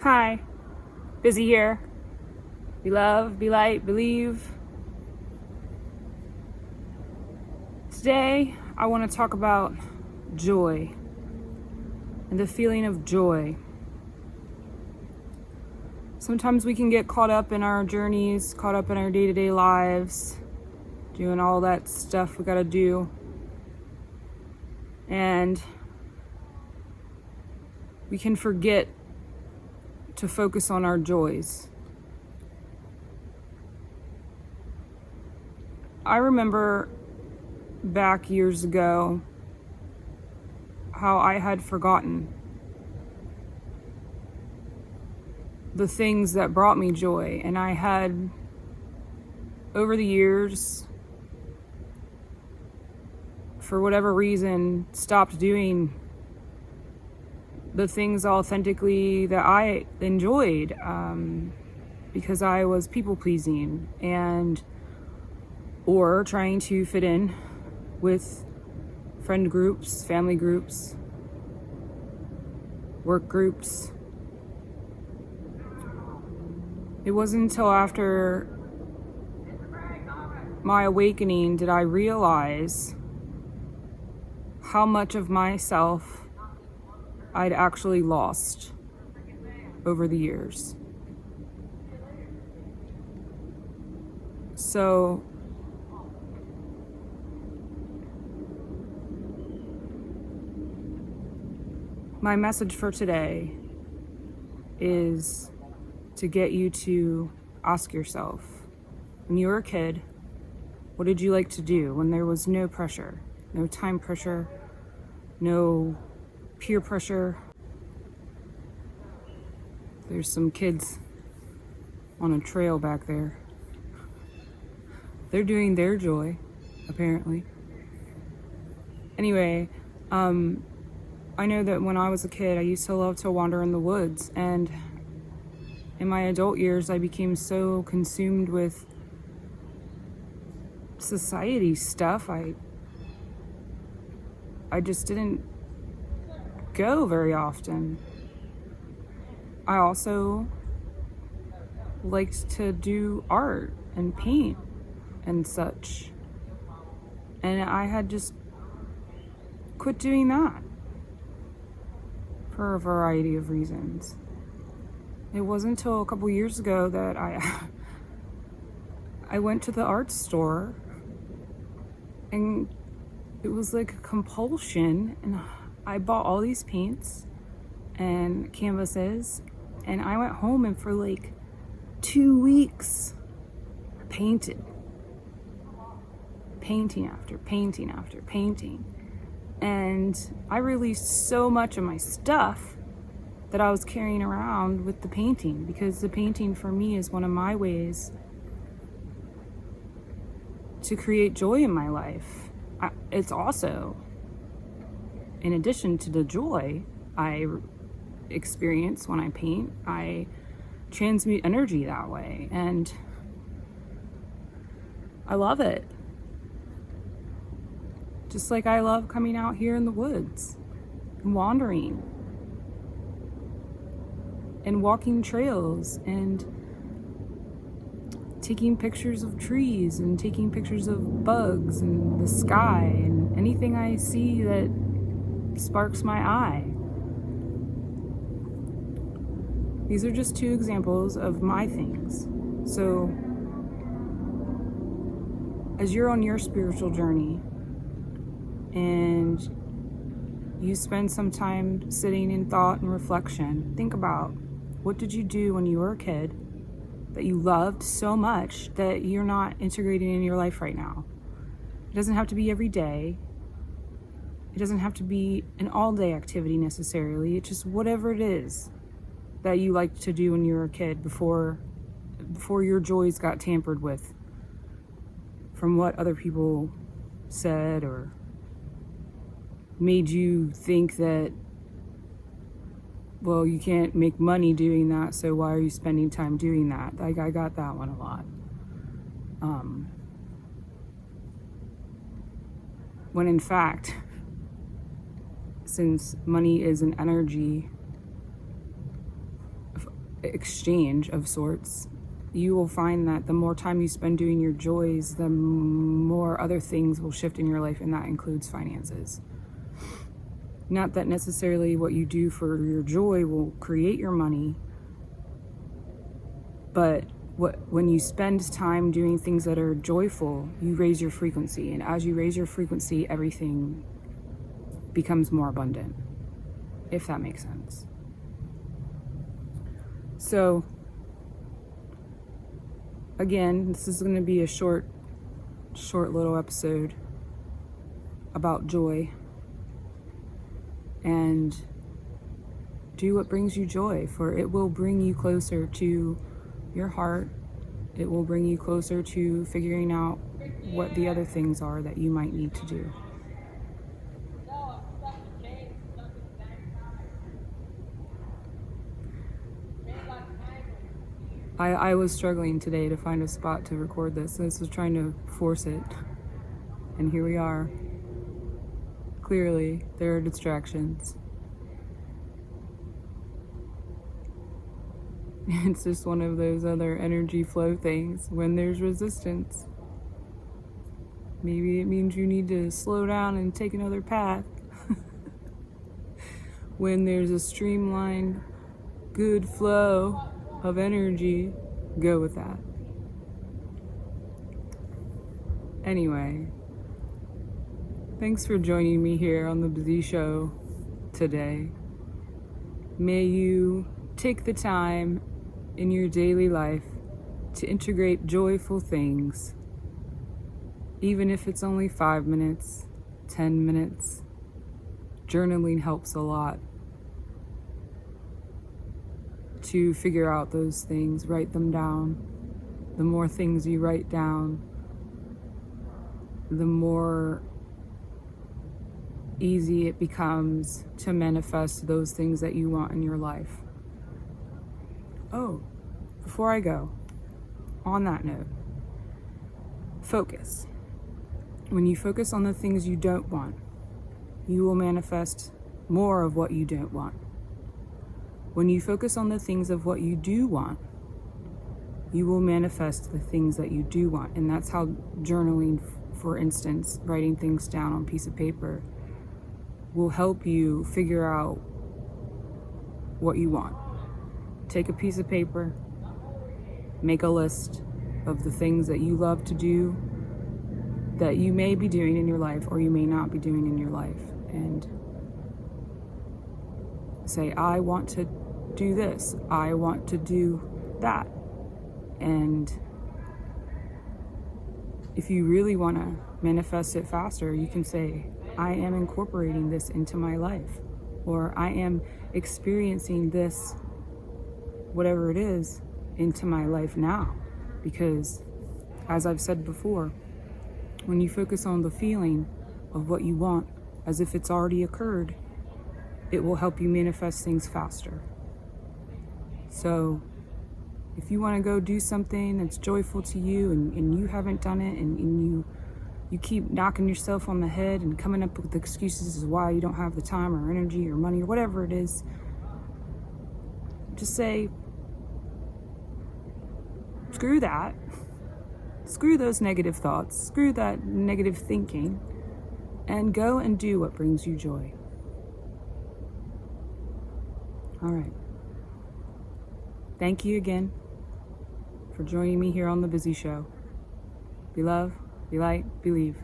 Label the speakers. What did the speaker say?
Speaker 1: Hi, Bizzy here. Be love, be light, believe. Today, I want to talk about joy and the feeling of joy. Sometimes we can get caught up in our journeys, caught up in our day-to-day lives, doing all that stuff we gotta do. And we can forget to focus on our joys. I remember back years ago how I had forgotten the things that brought me joy, and I had, over the years, for whatever reason, stopped doing the things authentically that I enjoyed, because I was people pleasing or trying to fit in with friend groups, family groups, work groups. It wasn't until after my awakening did I realize how much of myself I'd actually lost over the years. So my message for today is to get you to ask yourself, when you were a kid, what did you like to do when there was no pressure, no time pressure, no peer pressure? There's some kids on a trail back there. They're doing their joy, apparently. Anyway, I know that when I was a kid, I used to love to wander in the woods, and in my adult years, I became so consumed with society stuff, I just didn't go very often. I also liked to do art and paint and such, and I had just quit doing that for a variety of reasons. It wasn't until a couple years ago that I went to the art store, and it was like a compulsion, and I bought all these paints and canvases, and I went home and for like 2 weeks painted. Painting after painting after painting. And I released so much of my stuff that I was carrying around with the painting, because the painting for me is one of my ways to create joy in my life. It's also, in addition to the joy I experience when I paint, I transmute energy that way, and I love it. Just like I love coming out here in the woods and wandering and walking trails and taking pictures of trees and taking pictures of bugs and the sky and anything I see that sparks my eye. These are just 2 examples of my things. So as you're on your spiritual journey and you spend some time sitting in thought and reflection, think about, what did you do when you were a kid that you loved so much that you're not integrating in your life right now? It doesn't have to be every day. It doesn't have to be an all-day activity necessarily. It's just whatever it is that you liked to do when you were a kid before your joys got tampered with from what other people said or made you think that, well, you can't make money doing that, so why are you spending time doing that? I got that one a lot. When in fact, since money is an energy, exchange of sorts, you will find that the more time you spend doing your joys, the more other things will shift in your life, and that includes finances. Not that necessarily what you do for your joy will create your money, but when you spend time doing things that are joyful, you raise your frequency, and as you raise your frequency, everything becomes more abundant, if that makes sense. So again, this is going to be a short little episode about joy, and do what brings you joy, for it will bring you closer to your heart. It will bring you closer to figuring out what the other things are that you might need to do. I was struggling today to find a spot to record this. I was trying to force it, and here we are. Clearly, there are distractions. It's just one of those other energy flow things. When there's resistance, maybe it means you need to slow down and take another path. When there's a streamlined, good flow of energy, go with that. Anyway, thanks for joining me here on the Bizzy Show today. May you take the time in your daily life to integrate joyful things, even if it's only 5 minutes, 10 minutes. Journaling helps a lot to figure out those things. Write them down. The more things you write down, the more easy it becomes to manifest those things that you want in your life. Oh, before I go, on that note, focus. When you focus on the things you don't want, you will manifest more of what you don't want. When you focus on the things of what you do want, you will manifest the things that you do want. And that's how journaling, for instance, writing things down on a piece of paper, will help you figure out what you want. Take a piece of paper, make a list of the things that you love to do, that you may be doing in your life or you may not be doing in your life, and say, I want to do this, I want to do that. And if you really want to manifest it faster, you can say, I am incorporating this into my life, or I am experiencing this, whatever it is, into my life now. Because, as I've said before, when you focus on the feeling of what you want as if it's already occurred, it will help you manifest things faster. So if you want to go do something that's joyful to you, and you haven't done it, and you keep knocking yourself on the head and coming up with excuses as why you don't have the time or energy or money or whatever it is, just say, screw that. Screw those negative thoughts. Screw that negative thinking. And go and do what brings you joy. All right. Thank you again for joining me here on The Bizzy Show. Be love, be light, believe.